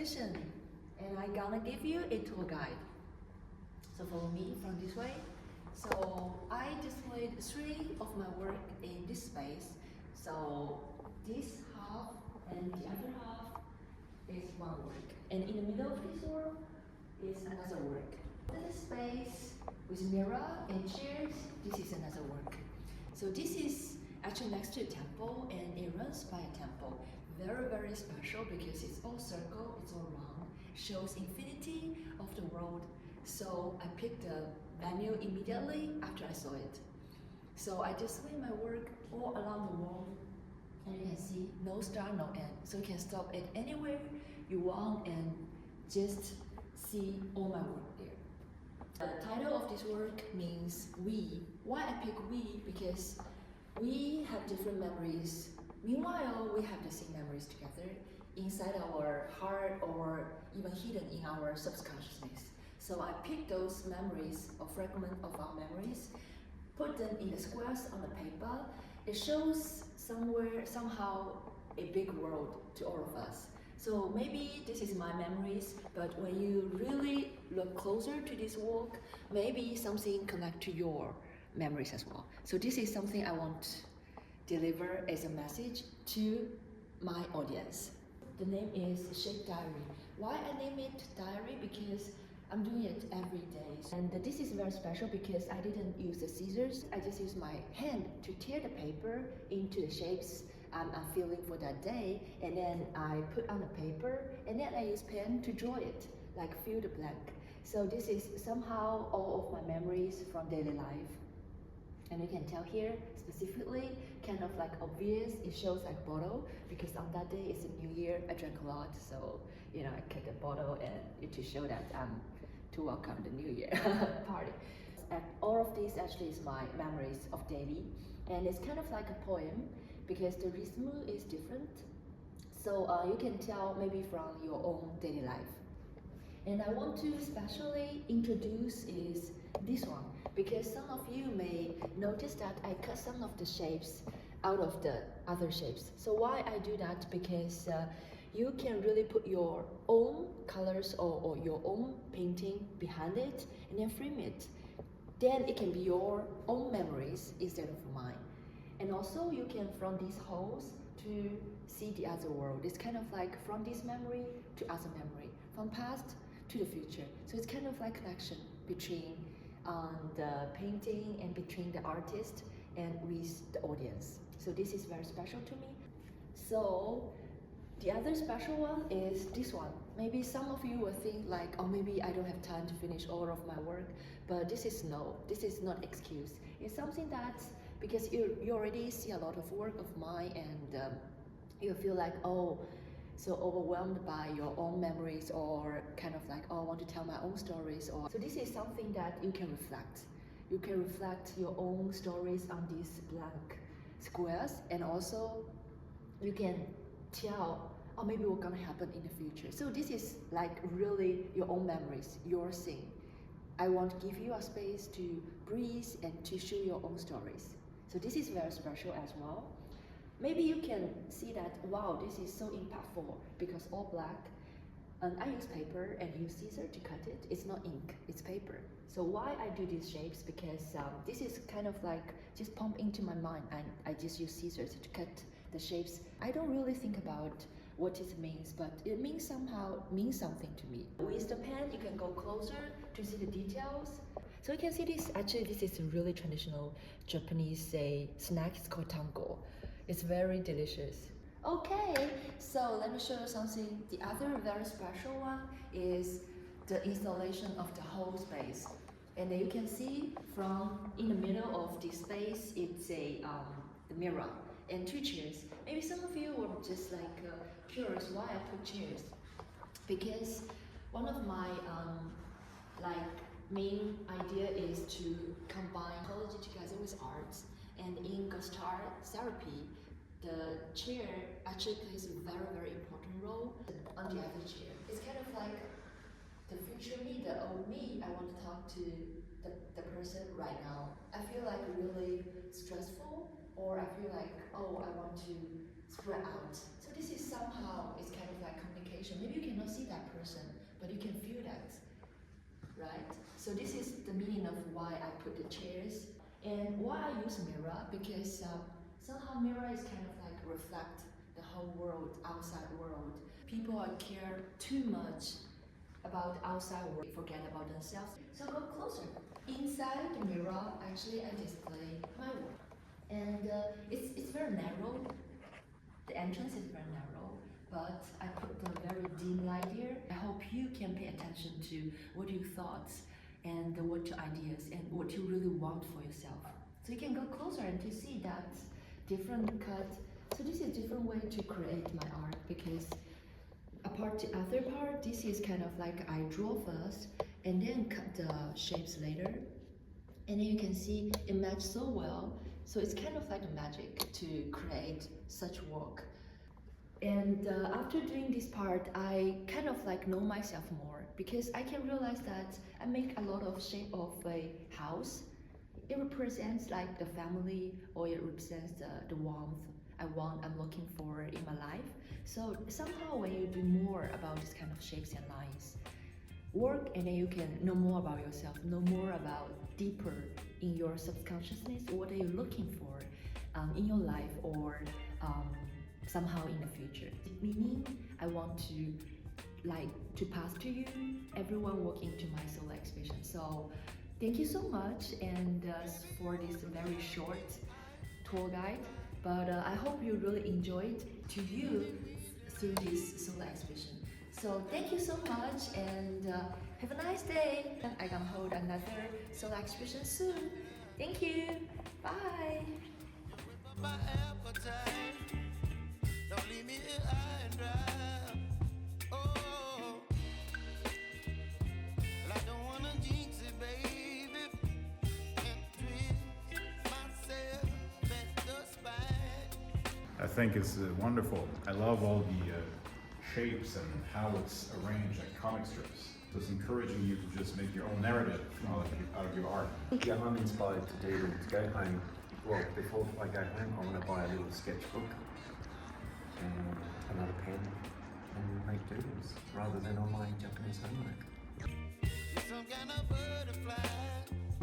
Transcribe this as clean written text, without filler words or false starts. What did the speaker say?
exhibition, and I'm gonna give you a tour guide. So follow me from this way. So I displayed 3 of my work in this space. So this half and the other half is one work, and in the middle of this work is another work. This space with mirror and chairs, this is another work. So this is actually next to a temple, and it runs by a temple. Very, very special because it's all circle, it's all round, shows infinity of the world. So I picked the venue immediately after I saw it. So I display my work all around the world, and you can see no start, no end. So you can stop at anywhere you want and just see all my work there. The title of this work means we. Why I pick we? Because we have different memories. Meanwhile, we have the same memories together inside our heart or even hidden in our subconsciousness. So I pick those memories or fragments of our memories, put them in the squares on the paper. It shows somewhere, somehow, a big world to all of us. So maybe this is my memories, but when you really look closer to this work, maybe something connect to your memories as well. So this is something I want to deliver as a message to my audience. The name is Shape Diary. Why I name it Diary? Because I'm doing it every day. And this is very special because I didn't use the scissors. I just used my hand to tear the paper into the shapes I'm feeling for that day, and then I put on the paper, and then I use pen to draw it, like fill the blank. So this is somehow all of my memories from daily life. And you can tell here specifically, kind of like obvious, it shows like bottle, because on that day it's a new year, I drank a lot, so you know, I kept a bottle and to show that to welcome the new year party. And all of this actually is my memories of daily, and it's kind of like a poem because the rhythm is different. So you can tell maybe from your own daily life. And I want to especially introduce is this one, because some of you may notice that I cut some of the shapes out of the other shapes. So why I do that? Because you can really put your own colors or your own painting behind it and then frame it. Then it can be your own memories instead of mine. And also you can, from these holes, to see the other world. It's kind of like from this memory to other memory, from past to the future. So it's kind of like connection between the painting and between the artist and with the audience. So this is very special to me. So the other special one is this one. Maybe some of you will think like, oh, maybe I don't have time to finish all of my work, but this is not excuse. It's something that, because you already see a lot of work of mine, and you feel like, oh, so overwhelmed by your own memories, or kind of like, oh, I want to tell my own stories. Or so this is something that you can reflect. You can reflect your own stories on these blank squares, and also you can tell, oh, maybe what's gonna happen in the future. So this is like really your own memories, your thing. I want to give you a space to breathe and to show your own stories. So this is very special as well. Maybe you can see that, wow, this is so impactful because all black. And I use paper and use scissors to cut it. It's not ink, it's paper. So why I do these shapes? Because this is kind of like just pump into my mind, and I just use scissors to cut the shapes. I don't really think about what it means, but it means something to me. With the pen, you can go closer to see the details. So you can see this, actually this is a really traditional Japanese snack, it's called tango. It's very delicious. Okay, so let me show you something. The other very special one is the installation of the whole space. And you can see from in the middle of the space, it's the mirror and 2 chairs. Maybe some of you were just like curious why I put chairs. Because one of my main idea is to combine psychology together with arts, and in Gestalt therapy, the chair actually plays a very, very important role on the other chair. It's kind of like the future me, the old me. I want to talk to the person right now. I feel like really stressful or I feel like, oh, I want to spread out. So this is somehow, it's kind of like communication. Maybe you cannot see that person, but you can feel that, right? So this is the meaning of why I put the chairs. And why I use mirror, because somehow mirror is kind of like reflect the whole world, outside world. People are care too much about outside world, forget about themselves. So go closer. Inside the mirror, actually I display my work. And it's very narrow. The entrance is very narrow, but I put the very dim light here. I hope you can pay attention to what you thoughts and what your ideas and what you really want for yourself. So you can go closer and to see that different cut. So this is a different way to create my art, because apart the other part, this is kind of like I draw first and then cut the shapes later. And then you can see it matches so well. So it's kind of like magic to create such work. And after doing this part, I kind of like know myself more, because I can realize that I make a lot of shape of a house. It represents like the family, or it represents the warmth I'm looking for in my life. So somehow when you do more about this kind of shapes and lines, work, and then you can know more about yourself, know more about deeper in your subconsciousness, what are you looking for in your life, or somehow in the future. Meaning I want to pass to you, everyone walking to my solar exhibition. So thank you so much, and for this very short tour guide, but I hope you really enjoyed to you through this solar exhibition. So thank you so much, and have a nice day. I'm gonna hold another solar exhibition soon. Thank you. Bye. My appetite, don't leave me here high and dry. Oh, well, I don't wanna jinx it, baby, and twist myself at the spine. I think it's wonderful. I love all the shapes and how it's arranged like comic strips. So it's encouraging you to just make your own narrative out of your art. Yeah, I'm inspired to go home. Well, before I go home, I want to buy a little sketchbook and another pen and make doodles rather than on my Japanese homework. You're some kind of butterfly.